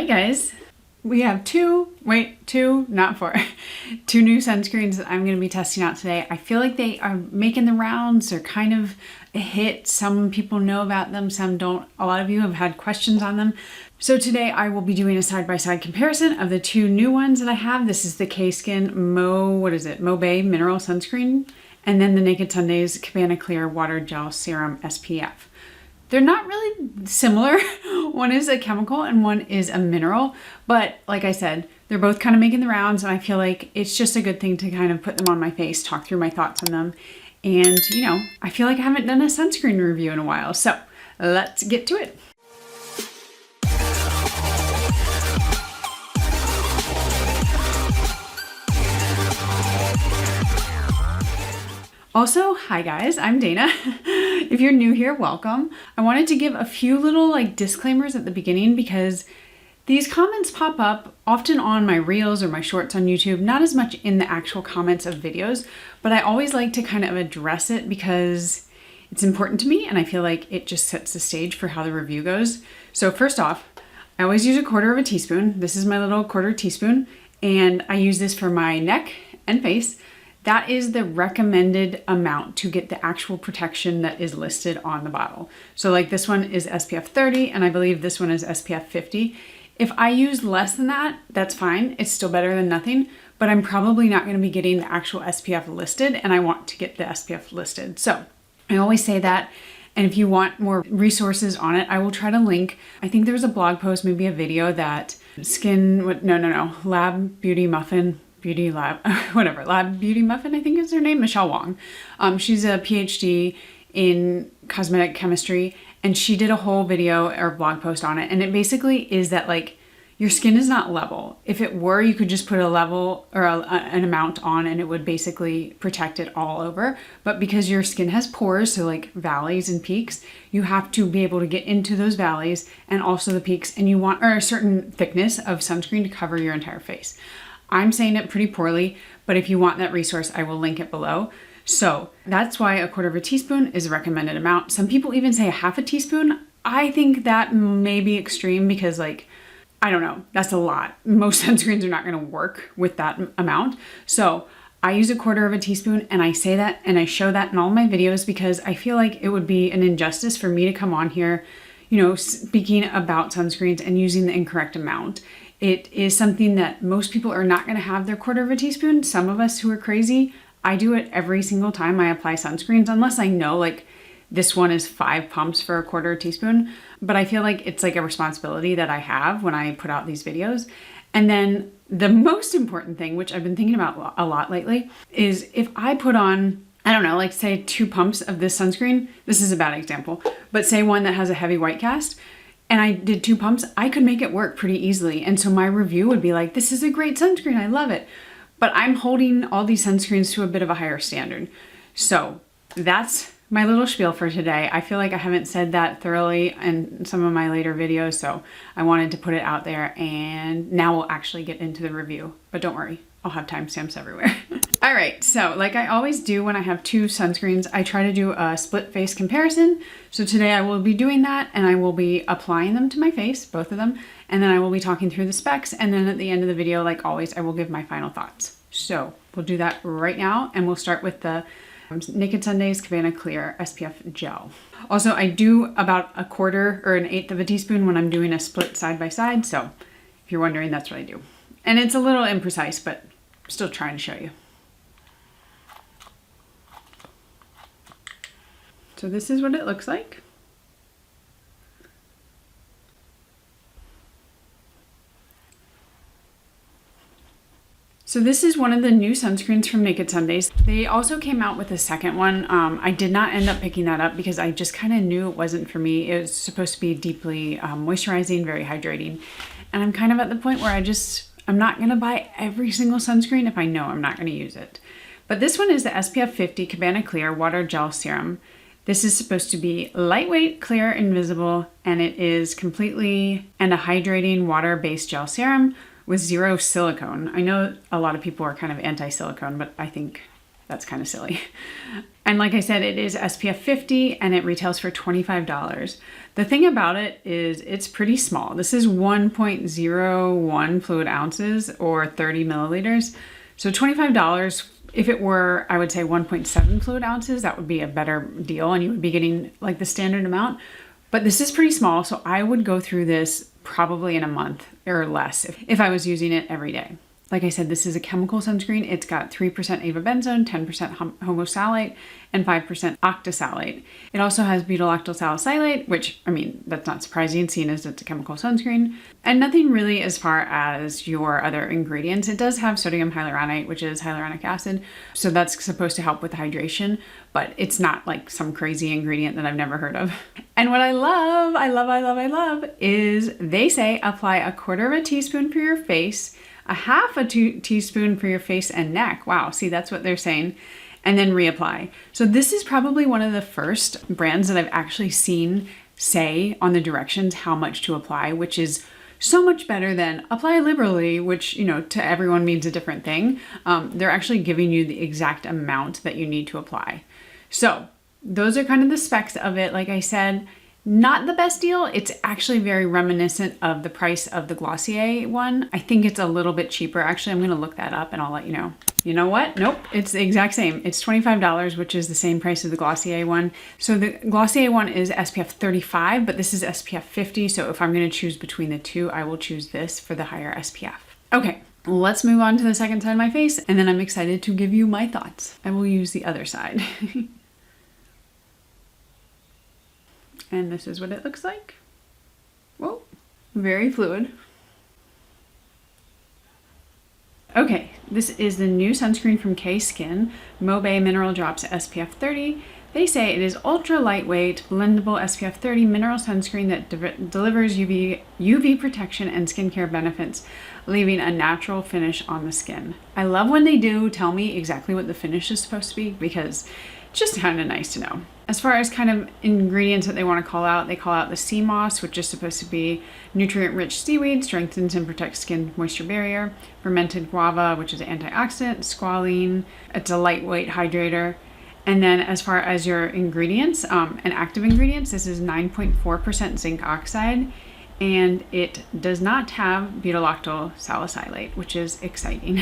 Alright guys, we have two new sunscreens that I'm going to be testing out today. I feel like they are making the rounds. They're kind of a hit. Some people know about them, some don't. A lot of you have had questions on them. So today I will be doing a side-by-side comparison of the two new ones that I have. This is the Cay Skin Bay Mineral Sunscreen, and then the Naked Sundays Cabana Clear Water Gel Serum SPF. They're not really similar. One is a chemical and one is a mineral, but like I said, they're both kind of making the rounds, and I feel like it's just a good thing to kind of put them on my face, talk through my thoughts on them. And you know, I feel like I haven't done a sunscreen review in a while, so let's get to it. Also, hi guys, I'm Dana. If you're new here, welcome. I wanted to give a few little disclaimers at the beginning because these comments pop up often on my reels or my shorts on YouTube, not as much in the actual comments of videos, but I always like to kind of address it because it's important to me and I feel like it just sets the stage for how the review goes. So first off, I always use 1/4 teaspoon. This is my little 1/4 teaspoon, and I use this for my neck and face. That is the recommended amount to get the actual protection that is listed on the bottle. So like this one is SPF 30 and I believe this one is SPF 50. If I use less than that, that's fine. It's still better than nothing, but I'm probably not going to be getting the actual SPF listed, and I want to get the SPF listed. So I always say that. And if you want more resources on it, I will try to link. I think there was a blog post, maybe a video that Lab Beauty Muffin, Lab Beauty Muffin, I think is her name, Michelle Wong. She's a PhD in cosmetic chemistry, and she did a whole video or blog post on it. And it basically is that your skin is not level. If it were, you could just put a level or an amount on and it would basically protect it all over. But because your skin has pores, so like valleys and peaks, you have to be able to get into those valleys and also the peaks, and you want a certain thickness of sunscreen to cover your entire face. I'm saying it pretty poorly, but if you want that resource, I will link it below. So that's why 1/4 teaspoon is a recommended amount. Some people even say 1/2 teaspoon. I think that may be extreme because I don't know, that's a lot. Most sunscreens are not gonna work with that amount. So I use 1/4 teaspoon, and I say that and I show that in all my videos because I feel like it would be an injustice for me to come on here, speaking about sunscreens and using the incorrect amount. It is something that most people are not going to have their 1/4 teaspoon. Some of us who are crazy, I do it every single time I apply sunscreens, unless I know this one is 5 pumps for 1/4 teaspoon. But I feel like it's a responsibility that I have when I put out these videos. And then the most important thing, which I've been thinking about a lot lately, is if I put on, I don't know, say 2 pumps of this sunscreen, this is a bad example, but say one that has a heavy white cast, and I did 2 pumps, I could make it work pretty easily. And so my review would be this is a great sunscreen, I love it. But I'm holding all these sunscreens to a bit of a higher standard. So that's my little spiel for today. I feel like I haven't said that thoroughly in some of my later videos, so I wanted to put it out there, and now we'll actually get into the review. But don't worry, I'll have timestamps everywhere. All right, so like I always do when I have 2 sunscreens, I try to do a split face comparison. So today I will be doing that, and I will be applying them to my face, both of them, and then I will be talking through the specs, and then at the end of the video, like always, I will give my final thoughts. So we'll do that right now, and we'll start with the Naked Sundays Cabana Clear SPF Gel. Also, I do about 1/4 or 1/8 teaspoon when I'm doing a split side by side, so if you're wondering, that's what I do. And it's a little imprecise, but I'm still trying to show you. So this is what it looks like. So this is one of the new sunscreens from Naked Sundays. They also came out with a second one. I did not end up picking that up because I just kind of knew it wasn't for me. It was supposed to be deeply moisturizing, very hydrating. And I'm kind of at the point where I'm not gonna buy every single sunscreen if I know I'm not gonna use it. But this one is the SPF 50 Cabana Clear Water Gel Serum. This is supposed to be lightweight, clear, invisible, and it is completely a hydrating water-based gel serum with 0 silicone. I know a lot of people are kind of anti-silicone, but I think that's kind of silly. And like I said, it is SPF 50 and it retails for $25. The thing about it is it's pretty small. This is 1.01 fluid ounces or 30 milliliters. So $25, if it were, I would say 1.7 fluid ounces, that would be a better deal and you would be getting like the standard amount. But this is pretty small, so I would go through this probably in a month or less if I was using it every day. Like I said, this is a chemical sunscreen. It's got 3% avobenzone, 10% homosalate, and 5% octasalate. It also has butyllactyl salicylate, which, I mean, that's not surprising seeing as it's a chemical sunscreen. And nothing really as far as your other ingredients. It does have sodium hyaluronate, which is hyaluronic acid. So that's supposed to help with hydration, but it's not like some crazy ingredient that I've never heard of. And what I love is they say apply a quarter of a teaspoon for your face, a half a teaspoon for your face and neck. Wow, see, that's what they're saying. And then reapply. So this is probably one of the first brands that I've actually seen say on the directions how much to apply, which is so much better than apply liberally, which, you know, to everyone means a different thing. They're actually giving you the exact amount that you need to apply. So those are kind of the specs of it. Like I said, not the best deal. It's actually very reminiscent of the price of the Glossier one. I think it's a little bit cheaper. Actually, I'm going to look that up and I'll let you know. You know what? Nope, it's the exact same. It's $25, which is the same price as the Glossier one. So the Glossier one is SPF 35, but this is SPF 50. So if I'm going to choose between the two, I will choose this for the higher SPF. Okay, let's move on to the second side of my face, and then I'm excited to give you my thoughts. I will use the other side. And this is what it looks like. Whoa, very fluid. Okay, this is the new sunscreen from Cay Skin, Mobay Mineral Drops SPF 30. They say it is ultra lightweight, blendable SPF 30 mineral sunscreen that delivers UV protection and skincare benefits, leaving a natural finish on the skin. I love when they do tell me exactly what the finish is supposed to be because it's just kind of nice to know. As far as kind of ingredients that they want to call out, they call out the sea moss, which is supposed to be nutrient-rich seaweed, strengthens and protects skin moisture barrier, fermented guava, which is an antioxidant, squalene, it's a lightweight hydrator. And then as far as your ingredients and active ingredients, this is 9.4% zinc oxide, and it does not have butylactyl salicylate, which is exciting.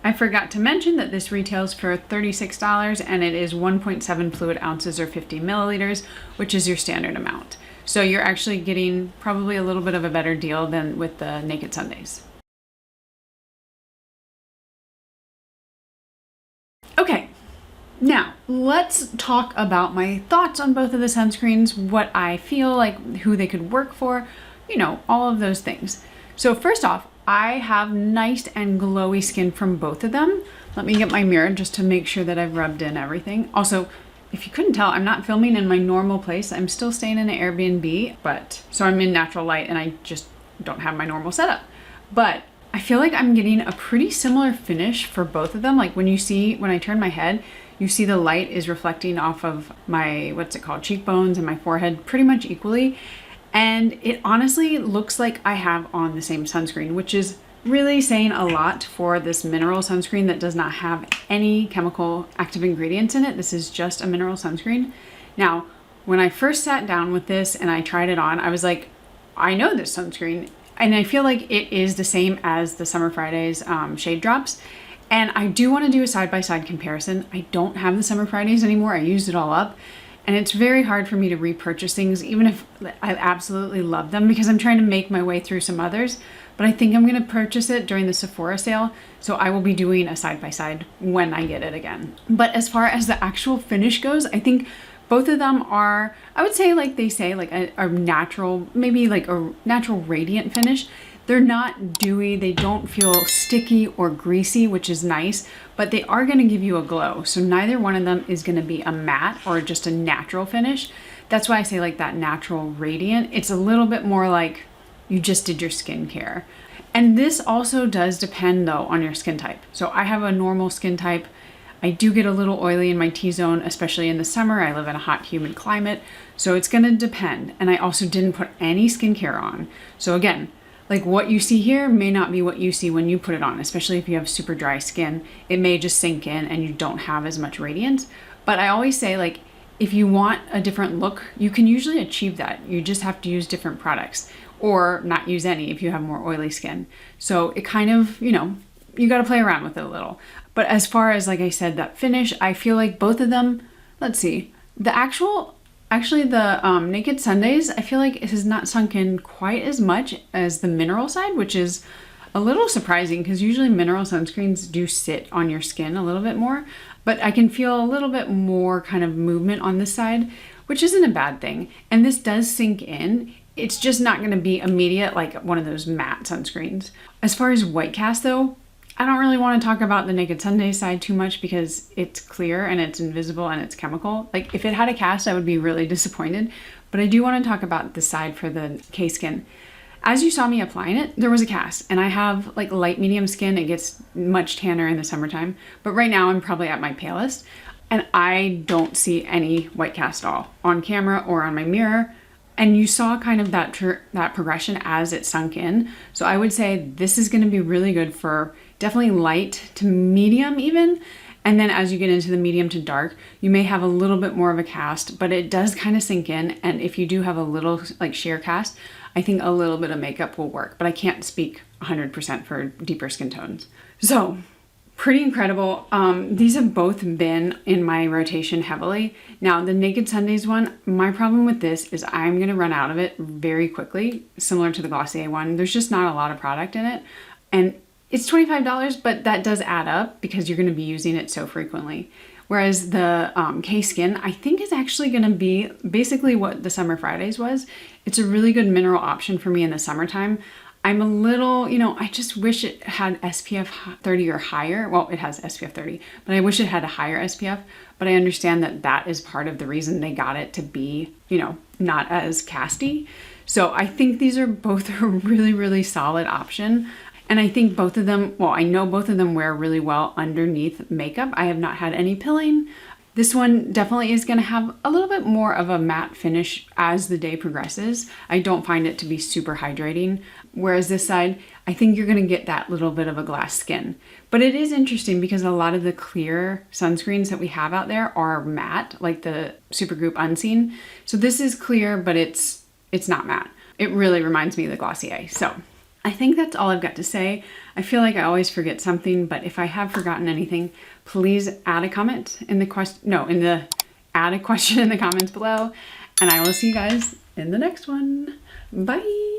I forgot to mention that this retails for $36 and it is 1.7 fluid ounces or 50 milliliters, which is your standard amount. So you're actually getting probably a little bit of a better deal than with the Naked Sundays. Okay, now let's talk about my thoughts on both of the sunscreens, what I feel like, who they could work for, you know, all of those things. So first off, I have nice and glowy skin from both of them. Let me get my mirror just to make sure that I've rubbed in everything. Also, if you couldn't tell, I'm not filming in my normal place. I'm still staying in an Airbnb, so I'm in natural light and I just don't have my normal setup. But I feel like I'm getting a pretty similar finish for both of them. Like when I turn my head, you see the light is reflecting off of my, cheekbones and my forehead pretty much equally. And it honestly looks like I have on the same sunscreen, which is really saying a lot for this mineral sunscreen that does not have any chemical active ingredients in it. This is just a mineral sunscreen. Now, when I first sat down with this and I tried it on, I was like, I know this sunscreen. And I feel like it is the same as the Summer Fridays shade drops. And I do want to do a side-by-side comparison. I don't have the Summer Fridays anymore. I used it all up. And it's very hard for me to repurchase things, even if I absolutely love them, because I'm trying to make my way through some others. But I think I'm going to purchase it during the Sephora sale. So I will be doing a side-by-side when I get it again. But as far as the actual finish goes, I think both of them are, I would say, like they say, like a natural, maybe like a natural radiant finish. They're not dewy, they don't feel sticky or greasy, which is nice, but they are gonna give you a glow. So neither one of them is gonna be a matte or just a natural finish. That's why I say like that natural radiant. It's a little bit more like you just did your skincare. And this also does depend though on your skin type. So I have a normal skin type. I do get a little oily in my T-zone, especially in the summer. I live in a hot, humid climate, so it's gonna depend. And I also didn't put any skincare on. So again, Like what you see here may not be what you see when you put it on, especially if you have super dry skin. It may just sink in and you don't have as much radiance. But I always say, like, if you want a different look, you can usually achieve that. You just have to use different products or not use any if you have more oily skin. So it kind of, you know, you got to play around with it a little. But as far as, like I said, that finish, I feel like both of them, let's see, actually the Naked Sundays, I feel like it has not sunk in quite as much as the mineral side, which is a little surprising because usually mineral sunscreens do sit on your skin a little bit more, but I can feel a little bit more kind of movement on this side, which isn't a bad thing. And this does sink in. It's just not going to be immediate like one of those matte sunscreens. As far as white cast though, I don't really want to talk about the Naked Sunday side too much because it's clear and it's invisible and it's chemical. Like if it had a cast, I would be really disappointed. But I do want to talk about the side for the Cay Skin. As you saw me applying it, there was a cast, and I have like light medium skin. It gets much tanner in the summertime, but right now I'm probably at my palest and I don't see any white cast at all on camera or on my mirror. And you saw kind of that progression as it sunk in. So I would say this is going to be really good for definitely light to medium even. And then as you get into the medium to dark, you may have a little bit more of a cast, but it does kind of sink in. And if you do have a little like sheer cast, I think a little bit of makeup will work, but I can't speak 100% for deeper skin tones. So pretty incredible. These have both been in my rotation heavily. Now the Naked Sundays one, my problem with this is I'm gonna run out of it very quickly, similar to the Glossier one. There's just not a lot of product in it. And it's $25, but that does add up because you're gonna be using it so frequently. Whereas the Cay Skin, I think is actually gonna be basically what the Summer Fridays was. It's a really good mineral option for me in the summertime. I'm a little, you know, I just wish it had SPF 30 or higher. Well, it has SPF 30, but I wish it had a higher SPF. But I understand that that is part of the reason they got it to be, you know, not as casty. So I think these are both a really, really solid option. And I think both of them, well, I know both of them wear really well underneath makeup. I have not had any pilling. This one definitely is gonna have a little bit more of a matte finish as the day progresses. I don't find it to be super hydrating. Whereas this side, I think you're gonna get that little bit of a glass skin. But it is interesting because a lot of the clear sunscreens that we have out there are matte, like the Supergoop Unseen. So this is clear, but it's not matte. It really reminds me of the Glossier. So I think that's all I've got to say. I feel like I always forget something, but if I have forgotten anything, please add a comment in the add a question in the comments below, and I will see you guys in the next one. Bye.